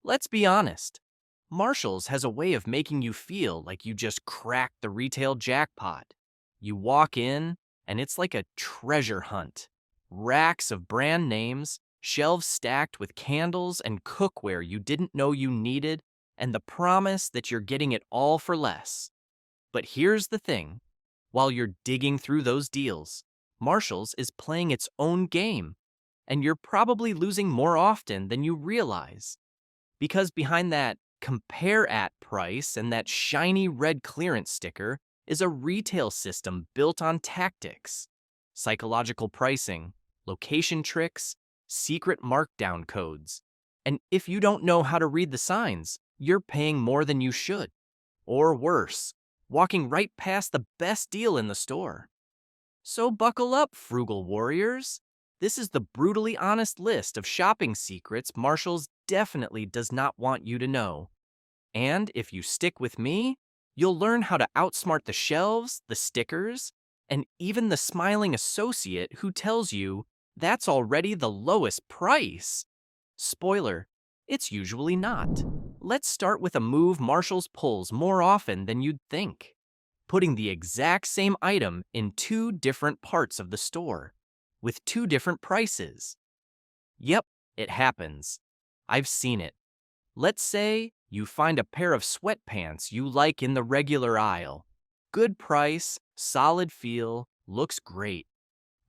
Let's be honest. Marshall's has a way of making you feel like you just cracked the retail jackpot. You walk in, and it's like a treasure hunt. Racks of brand names, shelves stacked with candles and cookware you didn't know you needed, and the promise that you're getting it all for less. But here's the thing. While you're digging through those deals, Marshall's is playing its own game, and you're probably losing more often than you realize. Because behind that compare at price and that shiny red clearance sticker is a retail system built on tactics, psychological pricing, location tricks, secret markdown codes. And if you don't know how to read the signs, you're paying more than you should. Or worse, walking right past the best deal in the store. So buckle up, frugal warriors. This is the brutally honest list of shopping secrets Marshall's definitely does not want you to know. And if you stick with me, you'll learn how to outsmart the shelves, the stickers, and even the smiling associate who tells you that's already the lowest price. Spoiler, it's usually not. Let's start with a move Marshall's pulls more often than you'd think. Putting the exact same item in two different parts of the store, with two different prices. Yep, it happens. I've seen it. Let's say you find a pair of sweatpants you like in the regular aisle. Good price, solid feel, looks great.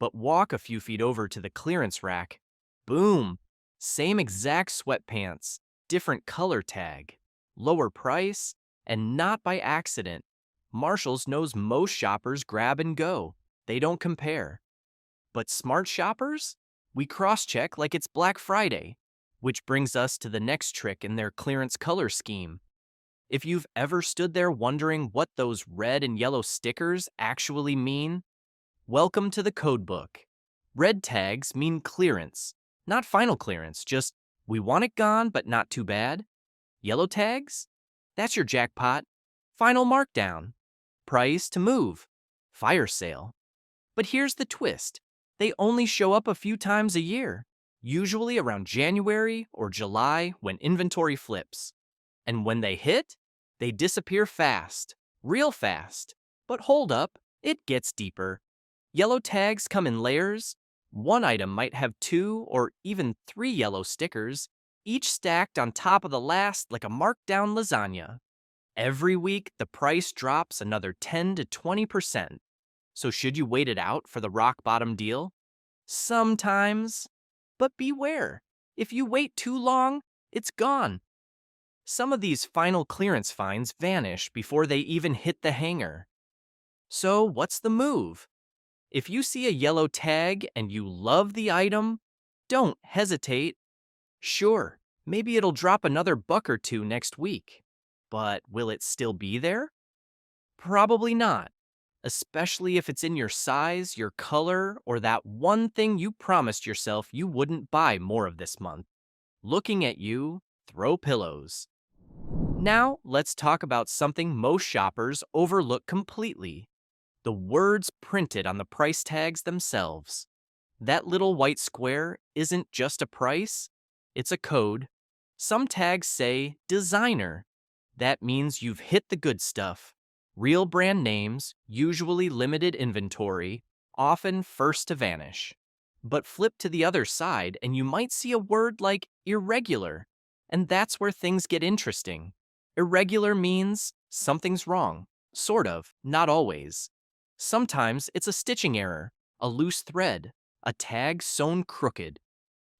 But walk a few feet over to the clearance rack. Boom! Same exact sweatpants, different color tag, lower price, and not by accident. Marshall's knows most shoppers grab and go. They don't compare. But smart shoppers? We cross-check like it's Black Friday. Which brings us to the next trick in their clearance color scheme. If you've ever stood there wondering what those red and yellow stickers actually mean, welcome to the codebook. Red tags mean clearance, not final clearance, just we want it gone but not too bad. Yellow tags? That's your jackpot. Final markdown. Price to move. Fire sale. But here's the twist. They only show up a few times a year, usually around January or July when inventory flips. And when they hit, they disappear fast, real fast. But hold up, it gets deeper. Yellow tags come in layers. One item might have two or even three yellow stickers, each stacked on top of the last like a markdown lasagna. Every week, the price drops another 10 to 20%. So should you wait it out for the rock bottom deal? Sometimes. But beware, if you wait too long, it's gone. Some of these final clearance finds vanish before they even hit the hanger. So what's the move? If you see a yellow tag and you love the item, don't hesitate. Sure, maybe it'll drop another buck or two next week. But will it still be there? Probably not, especially if it's in your size, your color, or that one thing you promised yourself you wouldn't buy more of this month. Looking at you, throw pillows. Now, let's talk about something most shoppers overlook completely. The words printed on the price tags themselves. That little white square isn't just a price, it's a code. Some tags say designer. That means you've hit the good stuff. Real brand names, usually limited inventory, often first to vanish. But flip to the other side and you might see a word like irregular. And that's where things get interesting. Irregular means something's wrong. Sort of, not always. Sometimes it's a stitching error, a loose thread, a tag sewn crooked.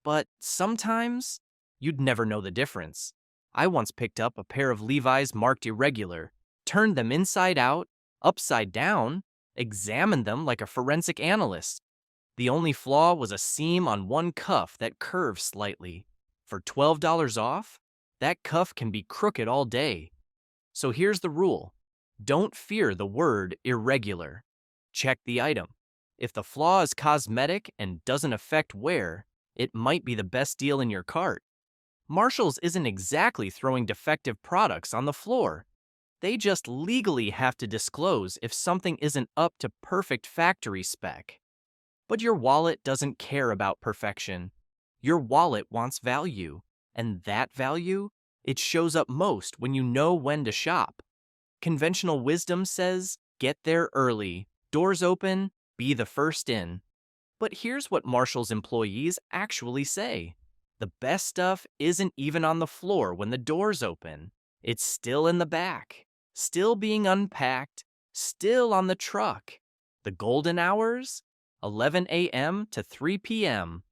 But sometimes, you'd never know the difference. I once picked up a pair of Levi's marked irregular, turned them inside out, upside down, examined them like a forensic analyst. The only flaw was a seam on one cuff that curved slightly. For $12 off, that cuff can be crooked all day. So here's the rule. Don't fear the word irregular. Check the item. If the flaw is cosmetic and doesn't affect wear, it might be the best deal in your cart. Marshall's isn't exactly throwing defective products on the floor. They just legally have to disclose if something isn't up to perfect factory spec. But your wallet doesn't care about perfection. Your wallet wants value, and that value It shows up most when you know when to shop. Conventional wisdom says, get there early, doors open, be the first in. But here's what Marshall's employees actually say. The best stuff isn't even on the floor when the doors open. It's still in the back, still being unpacked, still on the truck. The golden hours? 11 a.m. to 3 p.m.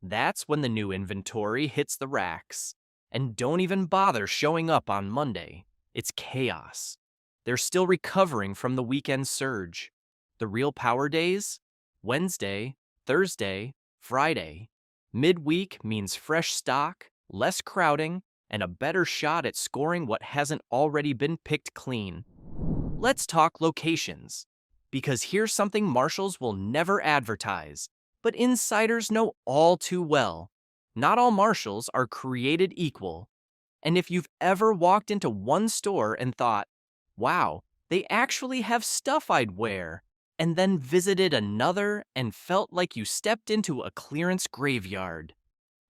That's when the new inventory hits the racks. And don't even bother showing up on Monday. It's chaos. They're still recovering from the weekend surge. The real power days? Wednesday, Thursday, Friday. Midweek means fresh stock, less crowding, and a better shot at scoring what hasn't already been picked clean. Let's talk locations. Because here's something Marshalls will never advertise, but insiders know all too well. Not all Marshalls are created equal. And if you've ever walked into one store and thought, wow, they actually have stuff I'd wear, and then visited another and felt like you stepped into a clearance graveyard,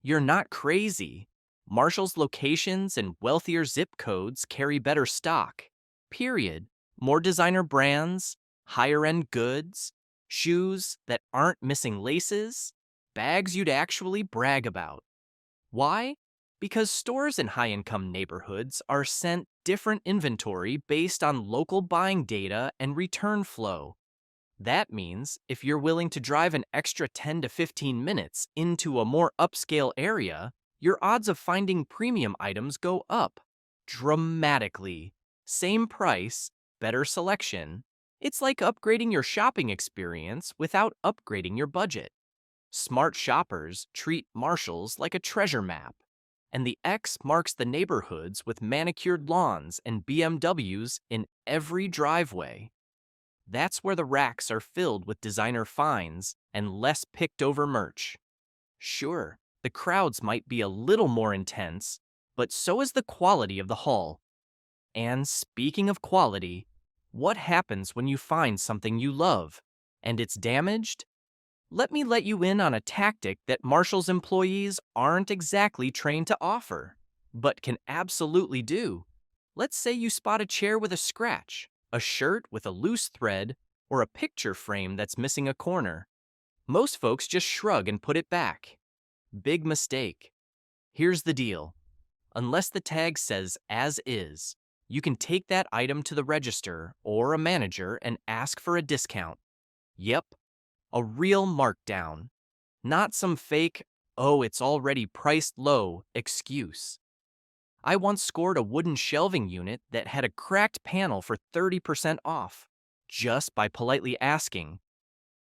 you're not crazy. Marshall's locations and wealthier zip codes carry better stock. Period. More designer brands, higher-end goods, shoes that aren't missing laces, bags you'd actually brag about. Why? Because stores in high-income neighborhoods are sent different inventory based on local buying data and return flow. That means if you're willing to drive an extra 10 to 15 minutes into a more upscale area, your odds of finding premium items go up dramatically. Same price, better selection. It's like upgrading your shopping experience without upgrading your budget. Smart shoppers treat Marshalls like a treasure map, and the X marks the neighborhoods with manicured lawns and BMWs in every driveway. That's where the racks are filled with designer finds and less picked-over merch. Sure, the crowds might be a little more intense, but so is the quality of the haul. And speaking of quality, what happens when you find something you love and it's damaged? Let me let you in on a tactic that Marshall's employees aren't exactly trained to offer, but can absolutely do. Let's say you spot a chair with a scratch, a shirt with a loose thread, or a picture frame that's missing a corner. Most folks just shrug and put it back. Big mistake. Here's the deal. Unless the tag says as is, you can take that item to the register or a manager and ask for a discount. Yep, a real markdown. Not some fake, oh, it's already priced low excuse. I once scored a wooden shelving unit that had a cracked panel for 30% off, just by politely asking,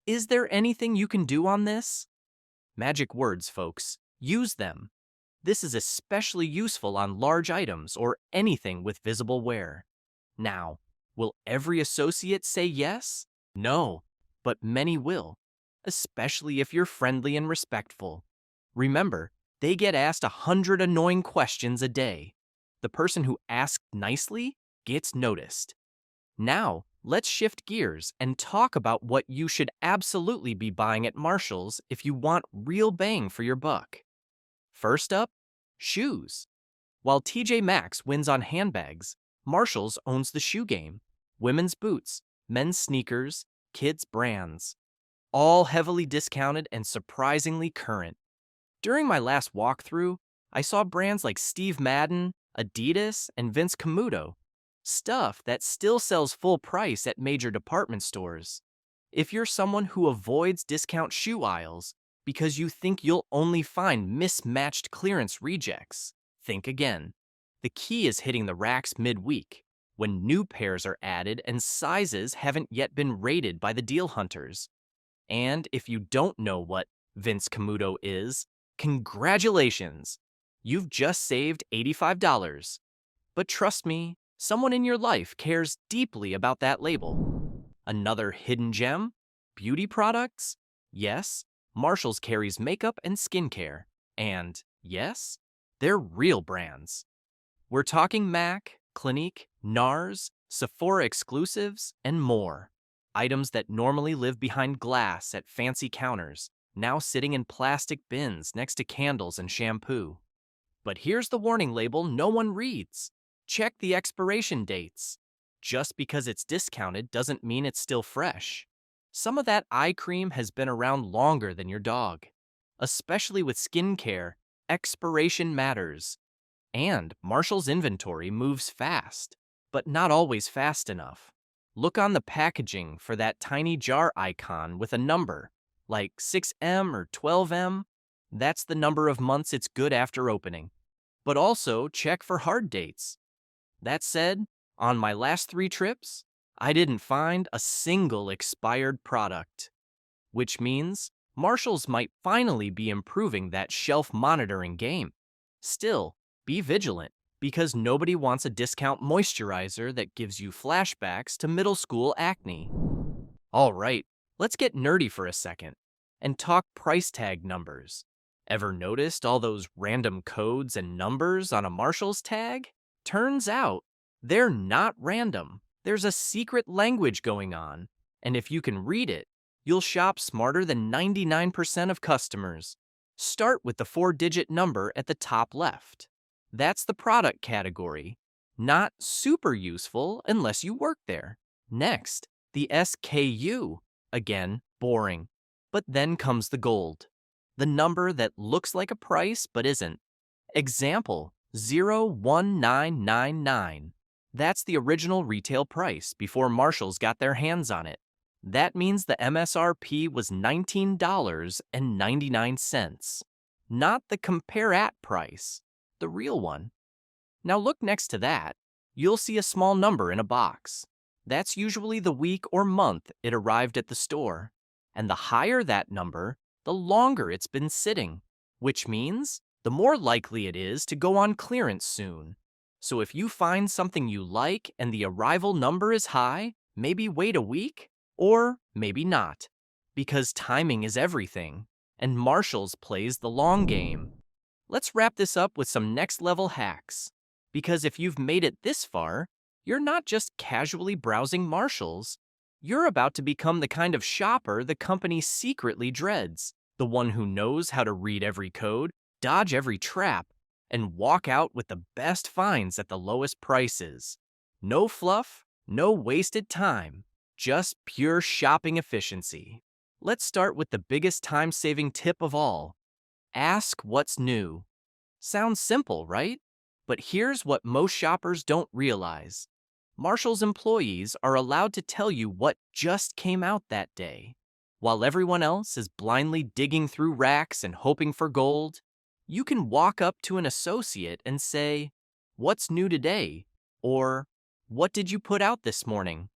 "Is there anything you can do on this?" Magic words, folks. Use them. This is especially useful on large items or anything with visible wear. Now, will every associate say yes? No, but many will, especially if you're friendly and respectful. Remember, they get asked 100 annoying questions a day. The person who asked nicely gets noticed. Now, let's shift gears and talk about what you should absolutely be buying at Marshall's if you want real bang for your buck. First up, shoes. While TJ Maxx wins on handbags, Marshall's owns the shoe game. Women's boots, men's sneakers, kids' brands. All heavily discounted and surprisingly current. During my last walkthrough, I saw brands like Steve Madden, Adidas, and Vince Camuto. Stuff that still sells full price at major department stores. If you're someone who avoids discount shoe aisles because you think you'll only find mismatched clearance rejects, think again. The key is hitting the racks midweek, when new pairs are added and sizes haven't yet been rated by the deal hunters. And if you don't know what Vince Camuto is, congratulations! You've just saved $85. But trust me, someone in your life cares deeply about that label. Another hidden gem? Beauty products? Yes, Marshalls carries makeup and skincare. And yes, they're real brands. We're talking MAC, Clinique, NARS, Sephora exclusives, and more. Items that normally live behind glass at fancy counters, now sitting in plastic bins next to candles and shampoo. But here's the warning label no one reads. Check the expiration dates. Just because it's discounted doesn't mean it's still fresh. Some of that eye cream has been around longer than your dog. Especially with skincare, expiration matters. And Marshall's inventory moves fast, but not always fast enough. Look on the packaging for that tiny jar icon with a number, like 6M or 12M. That's the number of months it's good after opening. But also check for hard dates. That said, on my last 3 trips, I didn't find a single expired product. Which means Marshalls might finally be improving that shelf monitoring game. Still, be vigilant, because nobody wants a discount moisturizer that gives you flashbacks to middle school acne. All right, let's get nerdy for a second and talk price tag numbers. Ever noticed all those random codes and numbers on a Marshalls tag? Turns out, they're not random. There's a secret language going on, and if you can read it, you'll shop smarter than 99% of customers. Start with the 4-digit number at the top left. That's the product category. Not super useful unless you work there. Next, the SKU. Again, boring. But then comes the gold. The number that looks like a price but isn't. Example, 01999. That's the original retail price before Marshalls got their hands on it. That means the MSRP was $19.99. Not the compare at price, the real one. Now look next to that. You'll see a small number in a box. That's usually the week or month it arrived at the store. And the higher that number, the longer it's been sitting, which means the more likely it is to go on clearance soon. So if you find something you like and the arrival number is high, maybe wait a week, or maybe not, because timing is everything, and Marshalls plays the long game. Let's wrap this up with some next-level hacks, because if you've made it this far, you're not just casually browsing Marshalls. You're about to become the kind of shopper the company secretly dreads, the one who knows how to read every code, dodge every trap, and walk out with the best finds at the lowest prices. No fluff, no wasted time, just pure shopping efficiency. Let's start with the biggest time-saving tip of all. Ask what's new. Sounds simple, right? But here's what most shoppers don't realize. Marshall's employees are allowed to tell you what just came out that day. While everyone else is blindly digging through racks and hoping for gold, you can walk up to an associate and say, "What's new today?" Or, "What did you put out this morning?"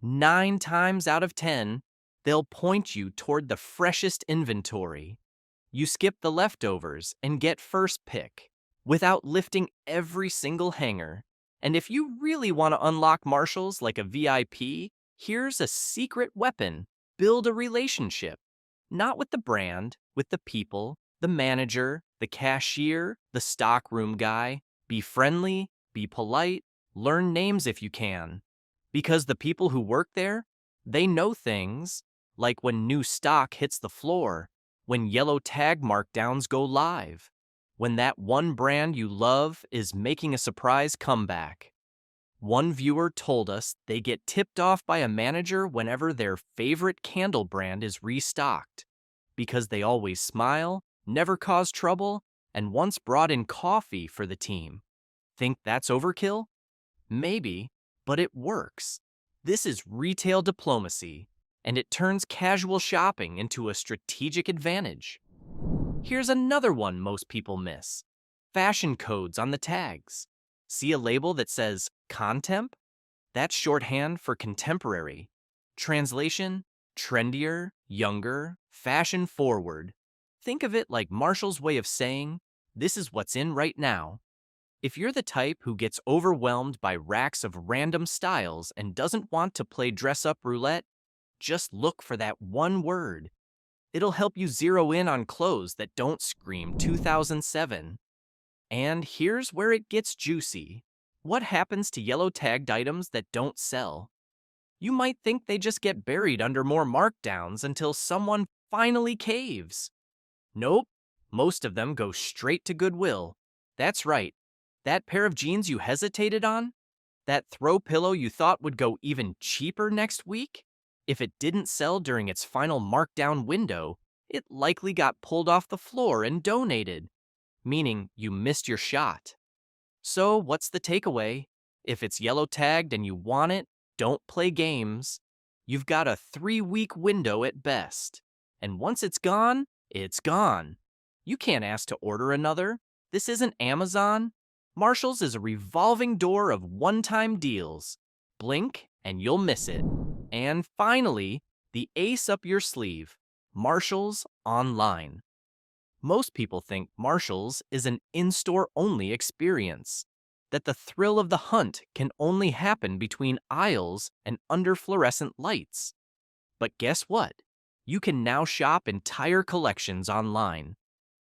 9 times out of 10, they'll point you toward the freshest inventory. You skip the leftovers and get first pick without lifting every single hanger. And if you really want to unlock Marshalls like a VIP, here's a secret weapon. Build a relationship. Not with the brand, with the people, the manager, the cashier, the stockroom guy. Be friendly, be polite, learn names if you can. Because the people who work there, they know things, like when new stock hits the floor, when yellow tag markdowns go live, when that one brand you love is making a surprise comeback. One viewer told us they get tipped off by a manager whenever their favorite candle brand is restocked, because they always smile, never cause trouble, and once brought in coffee for the team. Think that's overkill? Maybe, but it works. This is retail diplomacy, and it turns casual shopping into a strategic advantage. Here's another one most people miss. Fashion codes on the tags. See a label that says Contemp? That's shorthand for contemporary. Translation, trendier, younger, fashion forward. Think of it like Marshall's way of saying, this is what's in right now. If you're the type who gets overwhelmed by racks of random styles and doesn't want to play dress-up roulette, just look for that one word. It'll help you zero in on clothes that don't scream 2007. And here's where it gets juicy. What happens to yellow tagged items that don't sell? You might think they just get buried under more markdowns until someone finally caves. Nope, most of them go straight to Goodwill. That's right. That pair of jeans you hesitated on? That throw pillow you thought would go even cheaper next week? If it didn't sell during its final markdown window, it likely got pulled off the floor and donated, meaning you missed your shot. So, what's the takeaway? If it's yellow tagged and you want it, don't play games. You've got a 3-week window at best. And once it's gone, it's gone. You can't ask to order another. This isn't Amazon. Marshall's is a revolving door of one-time deals. Blink and you'll miss it. And finally, the ace up your sleeve, Marshall's Online. Most people think Marshall's is an in-store only experience, that the thrill of the hunt can only happen between aisles and under fluorescent lights. But guess what? You can now shop entire collections online.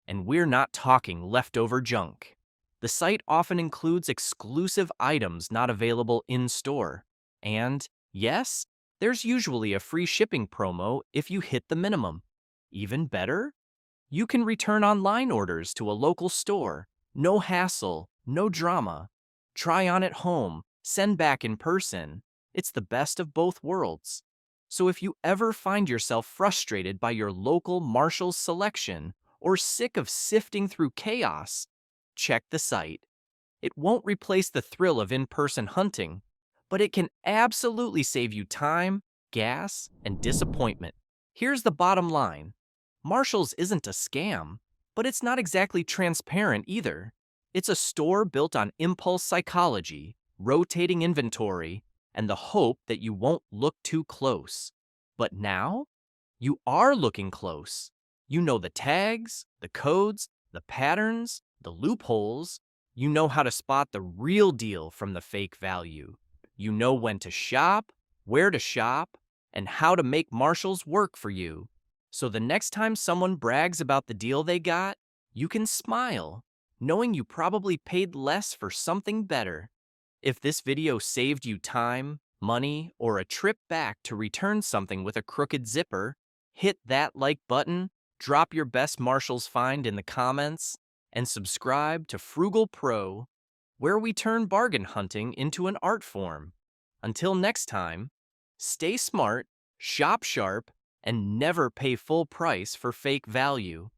And we're not talking leftover junk. The site often includes exclusive items not available in-store. And, yes, there's usually a free shipping promo if you hit the minimum. Even better? You can return online orders to a local store. No hassle, no drama. Try on at home, send back in person. It's the best of both worlds. So if you ever find yourself frustrated by your local Marshall's selection or sick of sifting through chaos, check the site. It won't replace the thrill of in-person hunting, but it can absolutely save you time, gas, and disappointment. Here's the bottom line. Marshall's isn't a scam, but it's not exactly transparent either. It's a store built on impulse psychology, rotating inventory, and the hope that you won't look too close. But now, you are looking close. You know the tags, the codes, the patterns, the loopholes. You know how to spot the real deal from the fake value. You know when to shop, where to shop, and how to make Marshall's work for you. So the next time someone brags about the deal they got, you can smile, knowing you probably paid less for something better. If this video saved you time, money, or a trip back to return something with a crooked zipper, hit that like button, drop your best Marshall's find in the comments, and subscribe to Frugal Pro, where we turn bargain hunting into an art form. Until next time, stay smart, shop sharp, and never pay full price for fake value.